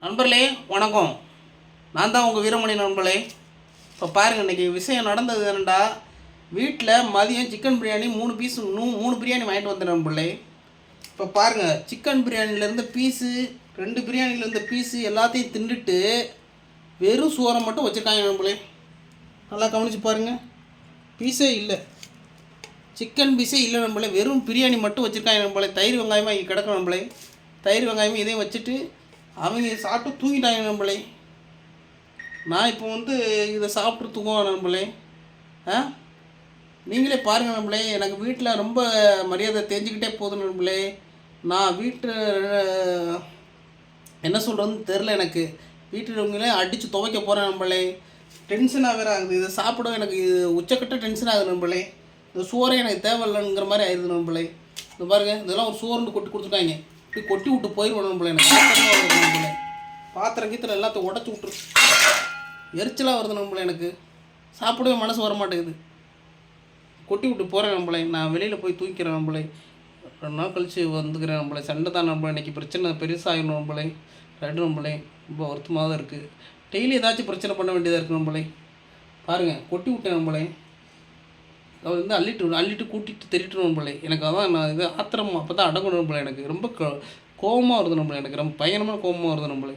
நண்பர்களே வணக்கம். நான் தான் உங்கள் வீரமணி நண்பர்களே. இப்போ பாருங்கள், இன்றைக்கி விஷயம் நடந்தது என்னடா, வீட்டில் மதியம் சிக்கன் பிரியாணி 3 பீஸு 3 பிரியாணி வாங்கிட்டு வந்தேன் நண்பர்களே. இப்போ பாருங்கள், சிக்கன் பிரியாணிலேருந்து பீஸு 2 பிரியாணிலேருந்து பீஸு எல்லாத்தையும் தின்னுட்டு வெறும் சோறை மட்டும் வச்சுருக்காங்க நண்பர்களே. நல்லா கவனித்து பாருங்கள், பீஸே இல்லை, சிக்கன் பீஸே இல்லை நண்பர்களே. வெறும் பிரியாணி மட்டும் வச்சுருக்காங்க நண்பர்களே. தயிர் வெங்காயமாக இங்கே கிடக்கும் நண்பர்களே. தயிர் வெங்காயமும் இதையும் வச்சுட்டு அவங்க சாப்பிட்டு தூங்கிட்டாங்க நண்பர்களே. நான் இப்போ இதை சாப்பிட்டு தூங்குவேன் நண்பர்களே. நீங்களே பாருங்கள் நண்பர்களே, எனக்கு வீட்டில் ரொம்ப மரியாதை தெரிஞ்சுக்கிட்டே போகுது நண்பர்களே. நான் என்ன சொல்கிறதுன்னு தெரில. எனக்கு வீட்டில் அடித்து துவைக்க போகிறேன் நண்பர்களே. டென்ஷனாக வேறு ஆகுது. இதை சாப்பிட எனக்கு உச்சக்கட்ட டென்ஷன் ஆகுது நண்பர்களே. இந்த சோறே எனக்கு தேவையில்லைங்கிற மாதிரி ஆயிடுது நண்பர்களே. இந்த பாருங்கள், இதெல்லாம் ஒரு சோறுன்னு கொட்டி கொடுத்துட்டாங்க. இப்படி கொட்டி விட்டு போயிடுவோம் நண்பர்களே. எனக்கு நண்பர்களே, பாத்திரம் கீத்திரம் எல்லாத்தையும் உடச்சி விட்ரு, எரிச்சலாக வருது நண்பர்களே. எனக்கு சாப்பிடவே மனசு வர மாட்டேங்குது. கொட்டி விட்டு போகிறேன் நண்பர்களே. நான் வெளியில் போய் தூக்கிறேன் நண்பர்களே. 2 நாள் கழித்து வந்துக்கிறேன் நண்பர்களே. சண்டை தான் நண்பர்களே. இன்றைக்கி பிரச்சனை பெருசாகிடும் நண்பர்களே. ரெண்டு நண்பர்களே, ரொம்ப வருத்தமாக தான் இருக்குது. டெய்லி ஏதாச்சும் பிரச்சனை பண்ண வேண்டியதாக இருக்குது நண்பர்களே. பாருங்கள், கொட்டி விட்டேன் நண்பர்களே. அவர் அள்ளிட்டு கூட்டிகிட்டு தெரிவிட்டு நண்பர்களே. எனக்கு அதான் நான் இது ஆத்திரம் அப்போ தான் அடங்கணும் நண்பர்களே. எனக்கு ரொம்ப கோபமாக வருது நண்பர்களே. எனக்கு ரொம்ப பயங்கரமாக கோபமாக வருது நண்பர்களே.